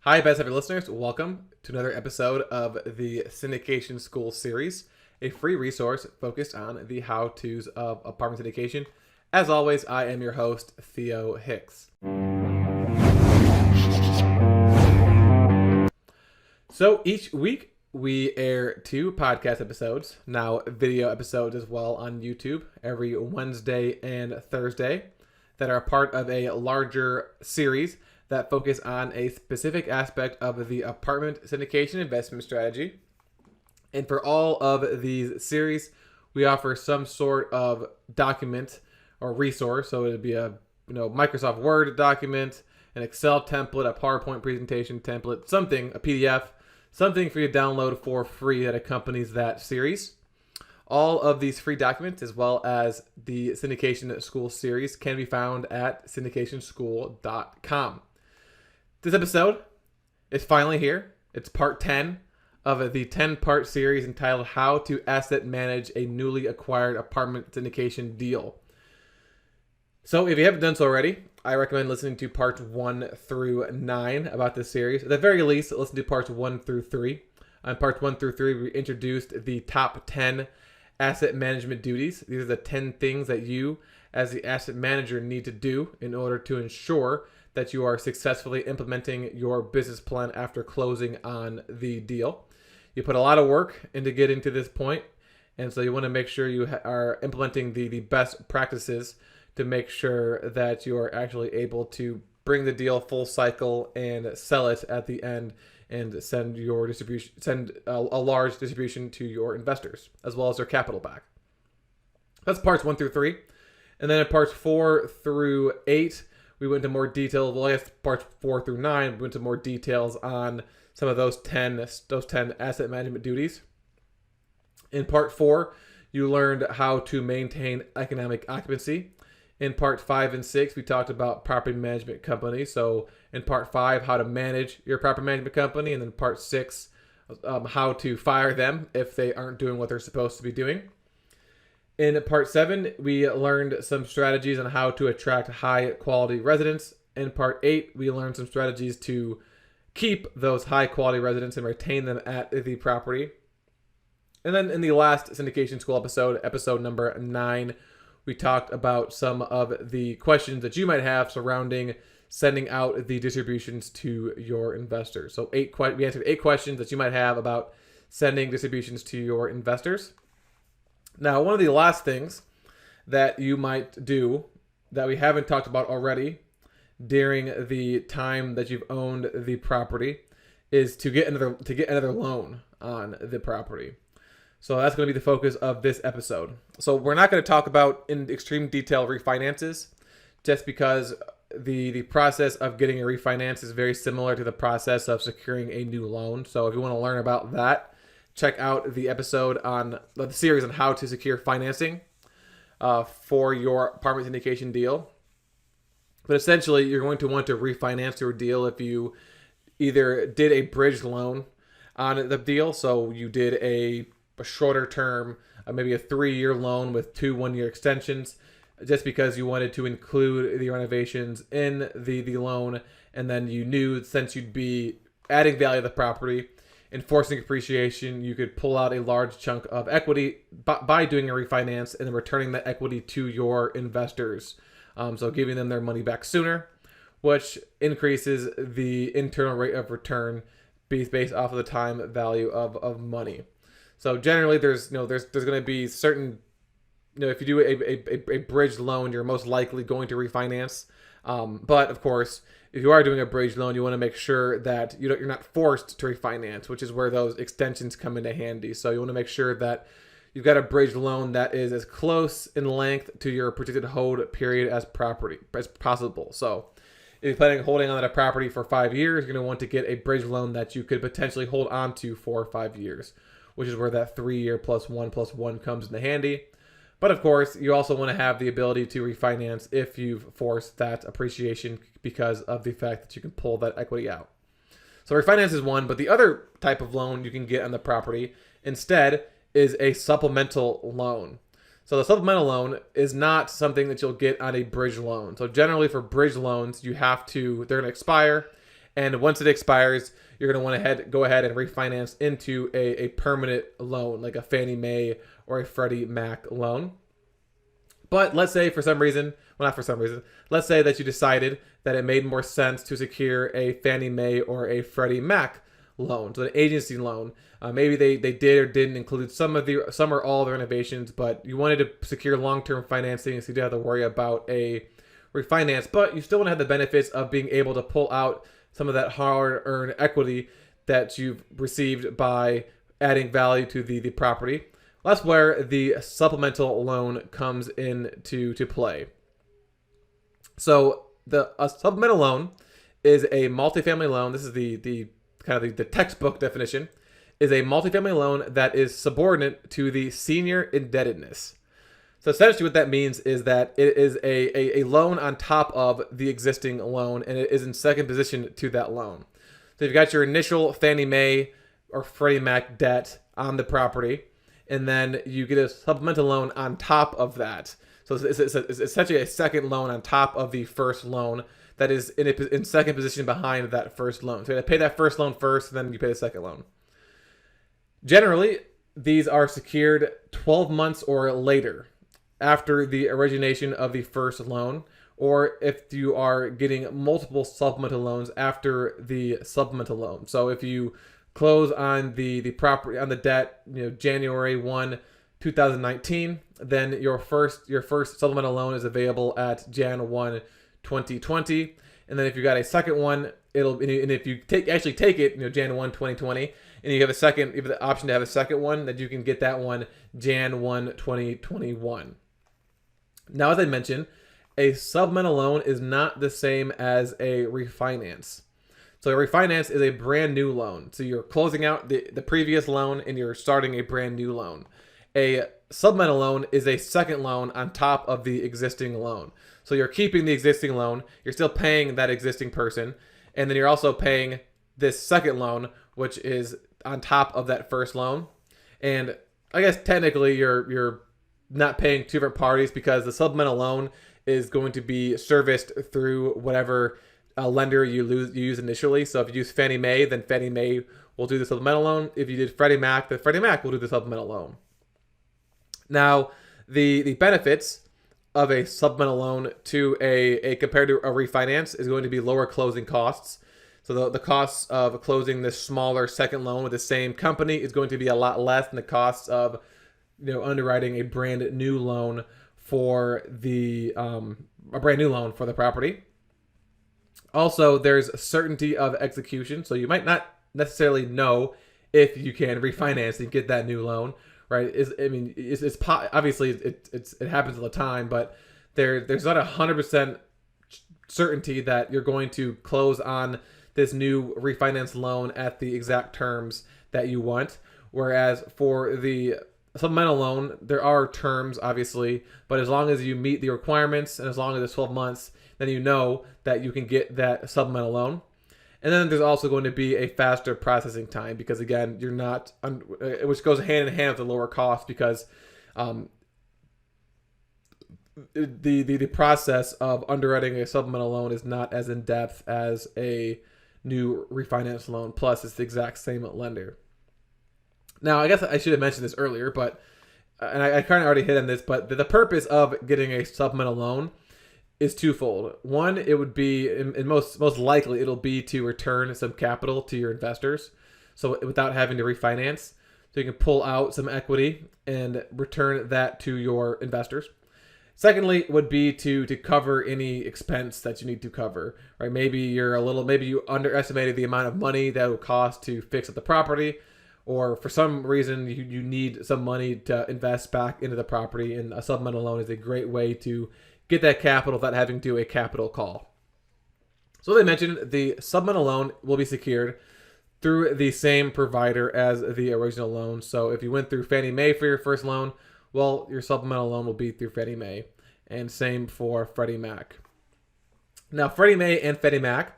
Hi, best ever listeners. Welcome to another episode of the Syndication School series, a free resource focused on the how-tos of apartment syndication. As always, I am your host, Theo Hicks. So each week we air 2 podcast episodes, now video episodes as well on YouTube, every Wednesday and Thursday, that are part of a larger series that focus on a specific aspect of the apartment syndication investment strategy. And for all of these series, we offer some sort of document or resource. So it would be a Microsoft Word document, an Excel template, a PowerPoint presentation template, something, a PDF, something for you to download for free that accompanies that series. All of these free documents, as well as the Syndication School series, can be found at syndicationschool.com. This episode is finally here. It's part 10 of the 10-part series entitled How to Asset Manage a Newly Acquired Apartment Syndication Deal. So if you haven't done so already, I recommend listening to parts 1 through 9 about this series. At the very least, listen to parts 1 through 3. On parts 1 through 3, we introduced the top 10 asset management duties. These are the 10 things that you, as the asset manager, need to do in order to ensure that you are successfully implementing your business plan after closing on the deal. You put a lot of work into getting to this point, and so you want to make sure you are implementing the best practices to make sure that you are actually able to bring the deal full cycle and sell it at the end and send a large distribution to your investors as well as their capital back. That's parts 1 through 3. And then in parts 4 through 8, we went into more detail. Well, I guess parts 4 through 9, we went into more details on some of those 10 asset management duties. In part 4, you learned how to maintain economic occupancy. In part 5 and 6, we talked about property management companies. So in part 5, how to manage your property management company. And then part 6, how to fire them if they aren't doing what they're supposed to be doing. In part 7, we learned some strategies on how to attract high quality residents. In part 8, we learned some strategies to keep those high quality residents and retain them at the property. And then in the last Syndication School episode number 9, we talked about some of the questions that you might have surrounding sending out the distributions to your investors. So we answered 8 questions that you might have about sending distributions to your investors. Now, one of the last things that you might do that we haven't talked about already during the time that you've owned the property is to get another loan on the property. So that's going to be the focus of this episode. So we're not going to talk about in extreme detail refinances, just because the process of getting a refinance is very similar to the process of securing a new loan. So if you want to learn about that, check out the episode on the series on how to secure financing for your apartment syndication deal. But essentially, you're going to want to refinance your deal if you either did a bridge loan on the deal. So you did a shorter term, maybe a 3-year loan with 2 1-year extensions, just because you wanted to include the renovations in the loan. And then you knew since you'd be adding value to the property, enforcing appreciation, you could pull out a large chunk of equity by doing a refinance and then returning that equity to your investors. So giving them their money back sooner, which increases the internal rate of return based off of the time value of money. So generally, there's going to be certain, if you do a bridge loan, you're most likely going to refinance. But of course, if you are doing a bridge loan, you want to make sure that you're not forced to refinance, which is where those extensions come into handy. So you want to make sure that you've got a bridge loan that is as close in length to your predicted hold period as possible. So if you're planning on holding on to a property for 5 years, you're going to want to get a bridge loan that you could potentially hold on to for 5 years, which is where that 3-year plus 1 comes into handy. But of course, you also want to have the ability to refinance if you've forced that appreciation because of the fact that you can pull that equity out. So refinance is one, but the other type of loan you can get on the property instead is a supplemental loan. So the supplemental loan is not something that you'll get on a bridge loan. So generally for bridge loans, they're going to expire, And once it expires, you're going to want to go ahead and refinance into a permanent loan, like a Fannie Mae or a Freddie Mac loan. But let's say for some reason, well, not for some reason, let's say that you decided that it made more sense to secure a Fannie Mae or a Freddie Mac loan, so an agency loan. Maybe they did or didn't include some or all of the renovations, but you wanted to secure long-term financing, so you didn't have to worry about a refinance, but you still want to have the benefits of being able to pull out some of that hard-earned equity that you've received by adding value to the property. That's where the supplemental loan comes into play. So a supplemental loan is a multifamily loan. This is the kind of the textbook definition, is a multifamily loan that is subordinate to the senior indebtedness. So essentially what that means is that it is a loan on top of the existing loan, and it is in second position to that loan. So you've got your initial Fannie Mae or Freddie Mac debt on the property, and then you get a supplemental loan on top of that. So it's essentially a second loan on top of the first loan that is in second position behind that first loan. So you have to pay that first loan first, and then you pay the second loan. Generally, these are secured 12 months or later after the origination of the first loan, or if you are getting multiple supplemental loans after the supplemental loan. So if you close on the property, on the debt, January 1, 2019, then your first supplemental loan is available at Jan 1, 2020. And then if you got a second one, and if you take it, Jan 1, 2020, and you have the option to have a second one, that you can get that one Jan 1, 2021. Now, as I mentioned, a supplemental loan is not the same as a refinance. So a refinance is a brand new loan. So you're closing out the previous loan and you're starting a brand new loan. A supplemental loan is a second loan on top of the existing loan. So you're keeping the existing loan, you're still paying that existing person, and then you're also paying this second loan, which is on top of that first loan. And I guess technically you're not paying two different parties, because the supplemental loan is going to be serviced through whatever lender you use initially. So if you use Fannie Mae, then Fannie Mae will do the supplemental loan. If you did Freddie Mac, then Freddie Mac will do the supplemental loan. Now, the benefits of a supplemental loan to a compared to a refinance is going to be lower closing costs. So the costs of closing this smaller second loan with the same company is going to be a lot less than the costs of underwriting a brand new loan for the property. Also, there's certainty of execution, so you might not necessarily know if you can refinance and get that new loan, right? Obviously it happens all the time, but there's not 100% certainty that you're going to close on this new refinance loan at the exact terms that you want. Whereas for the supplemental loan, there are terms, obviously, but as long as you meet the requirements and as long as it's 12 months, then you know that you can get that supplemental loan. And then there's also going to be a faster processing time, because again, you're not, which goes hand in hand with the lower cost, because the process of underwriting a supplemental loan is not as in depth as a new refinance loan. Plus, it's the exact same lender. Now, I guess I should have mentioned this earlier, but and I kind of already hit on this, but the purpose of getting a supplemental loan is twofold. One, it would be, and most likely, it'll be to return some capital to your investors, so without having to refinance. So you can pull out some equity and return that to your investors. Secondly, would be to cover any expense that you need to cover, right? Maybe you underestimated the amount of money that it would cost to fix up the property, or for some reason you need some money to invest back into the property, and a supplemental loan is a great way to get that capital without having to do a capital call. So as I mentioned, the supplemental loan will be secured through the same provider as the original loan. So if you went through Fannie Mae for your first loan, well, your supplemental loan will be through Fannie Mae, and same for Freddie Mac. Now, Freddie Mae and Fannie Mac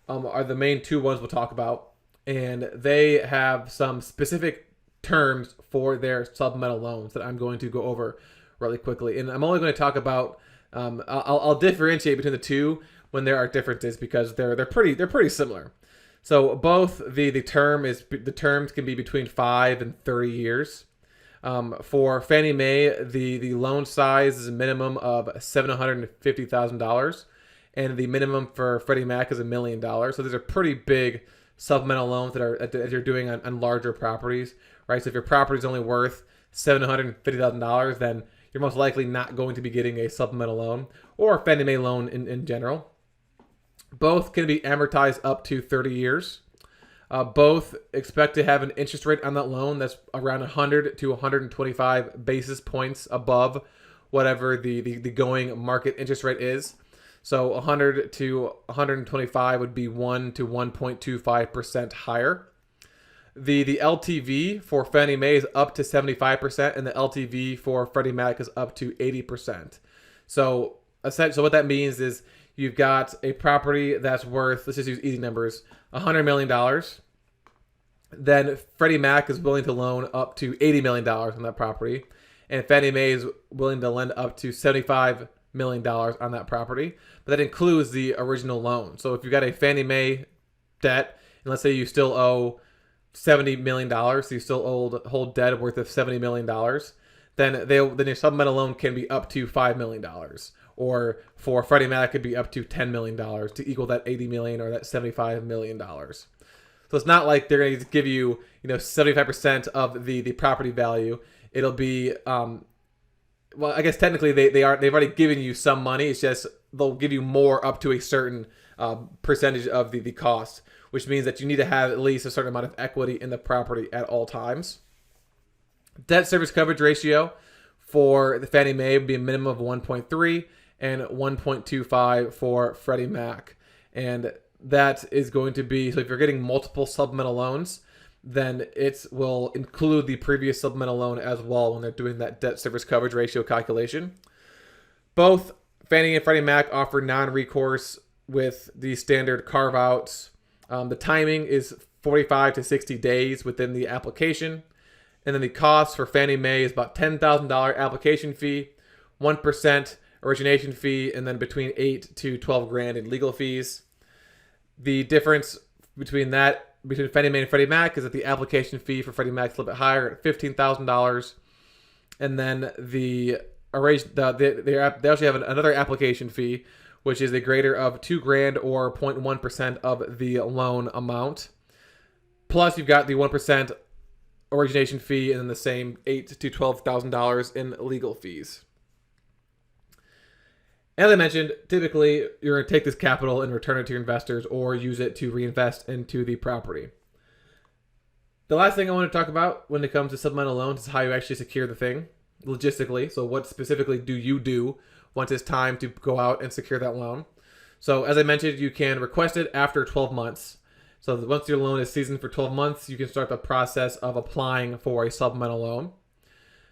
are the main two ones we'll talk about, and they have some specific terms for their supplemental loans that I'm going to go over really quickly. And I'm only going to talk about, I'll differentiate between the two when there are differences, because they're pretty similar. So both the terms can be between 5 and 30 years. For Fannie Mae, the loan size is a minimum of $750,000, and the minimum for Freddie Mac is $1 million. So these are pretty big supplemental loans that you're doing on larger properties, right? So if your property is only worth $750,000, then you're most likely not going to be getting a supplemental loan or a Fannie Mae loan in general. Both can be amortized up to 30 years. Both expect to have an interest rate on that loan that's around 100 to 125 basis points above whatever the going market interest rate is. So 100 to 125 would be 1 to 1.25% higher. The LTV for Fannie Mae is up to 75%, and the LTV for Freddie Mac is up to 80%. So essentially, what that means is you've got a property that's worth, let's just use easy numbers, $100 million. Then Freddie Mac is willing to loan up to $80 million on that property, and Fannie Mae is willing to lend up to $75 million on that property. But that includes the original loan. So if you've got a Fannie Mae debt, and let's say you still owe $70 million, so you still hold debt worth of $70 million, then your supplemental loan can be up to $5 million. Or for Freddie Mac, it could be up to $10 million to equal that $80 million or that $75 million. So it's not like they're going to give you, 75% of the property value. It'll be, well, I guess technically they've already given you some money. It's just they'll give you more up to a certain percentage of the cost, which means that you need to have at least a certain amount of equity in the property at all times. Debt service coverage ratio for the Fannie Mae would be a minimum of 1.3 and 1.25 for Freddie Mac. And that is going to be, so if you're getting multiple supplemental loans, then it will include the previous supplemental loan as well when they're doing that debt service coverage ratio calculation. Both Fannie and Freddie Mac offer non-recourse with the standard carve-outs. The timing is 45 to 60 days within the application. And then the cost for Fannie Mae is about $10,000 application fee, 1% origination fee, and then between $8 to $12,000 in legal fees. The difference between Fannie Mae and Freddie Mac is that the application fee for Freddie Mac is a little bit higher at $15,000, and then they actually have another application fee, which is a greater of $2,000 or 0.1% of the loan amount. Plus, you've got the 1% origination fee and then the same $8,000 to $12,000 in legal fees. As I mentioned, typically you're going to take this capital and return it to your investors or use it to reinvest into the property. The last thing I want to talk about when it comes to supplemental loans is how you actually secure the thing logistically. So what specifically do you do once it's time to go out and secure that loan? So as I mentioned, you can request it after 12 months. So once your loan is seasoned for 12 months, you can start the process of applying for a supplemental loan.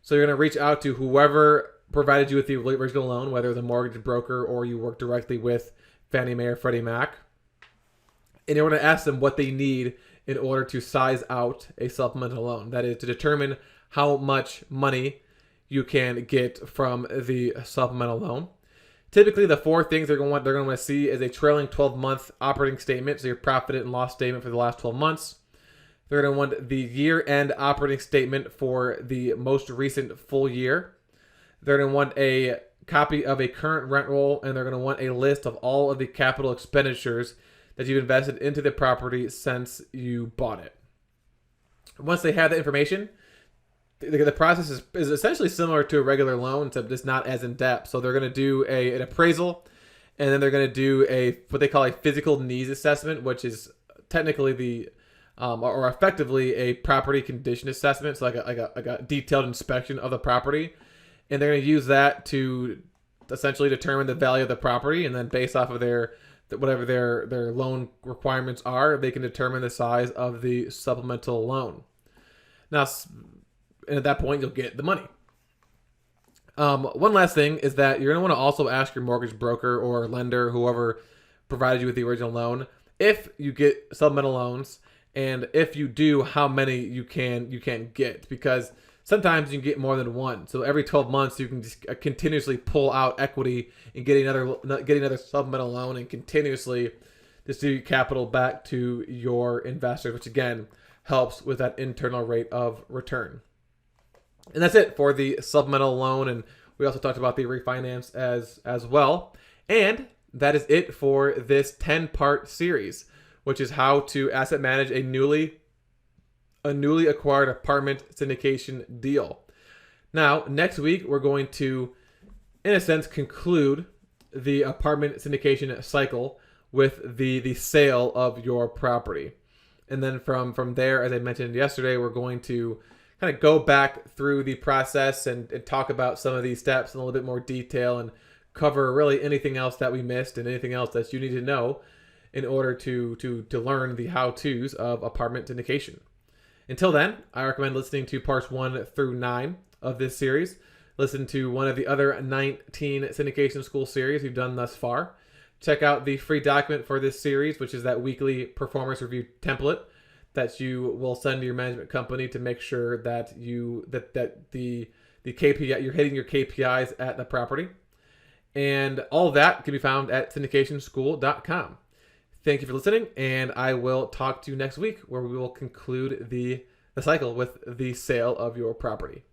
So you're going to reach out to whoever provided you with the original loan, whether the mortgage broker or you work directly with Fannie Mae or Freddie Mac. And you're going to ask them what they need in order to size out a supplemental loan. That is to determine how much money you can get from the supplemental loan. Typically, the four things they're going to want to see is a trailing 12-month operating statement, so your profit and loss statement for the last 12 months. They're going to want the year-end operating statement for the most recent full year. They're going to want a copy of a current rent roll, and they're going to want a list of all of the capital expenditures that you've invested into the property since you bought it. Once they have that information, the process is essentially similar to a regular loan, except it's not as in-depth. So they're going to do an appraisal, and then they're going to do what they call a physical needs assessment, which is technically or effectively a property condition assessment. So like a detailed inspection of the property. And they're going to use that to essentially determine the value of the property, and then based off of whatever their loan requirements are, they can determine the size of the supplemental loan. Now, and at that point, you'll get the money. One last thing is that you're going to want to also ask your mortgage broker or lender, whoever provided you with the original loan, if you get supplemental loans, and if you do, how many you can get, because sometimes you can get more than one. So every 12 months, you can just continuously pull out equity and get another supplemental loan and continuously distribute capital back to your investors, which again helps with that internal rate of return. And that's it for the supplemental loan. And we also talked about the refinance as well. And that is it for this 10-part series, which is how to asset manage a newly acquired apartment syndication deal. Now, next week, we're going to, in a sense, conclude the apartment syndication cycle with the sale of your property. And then from there, as I mentioned yesterday, we're going to kind of go back through the process and talk about some of these steps in a little bit more detail and cover really anything else that we missed and anything else that you need to know in order to learn the how-tos of apartment syndication. Until then, I recommend listening to parts 1 through 9 of this series. Listen to one of the other 19 syndication school series we've done thus far. Check out the free document for this series, which is that weekly performance review template that you will send to your management company to make sure that the KPI, you're hitting your KPIs at the property. And all of that can be found at syndicationschool.com. Thank you for listening, and I will talk to you next week where we will conclude the cycle with the sale of your property.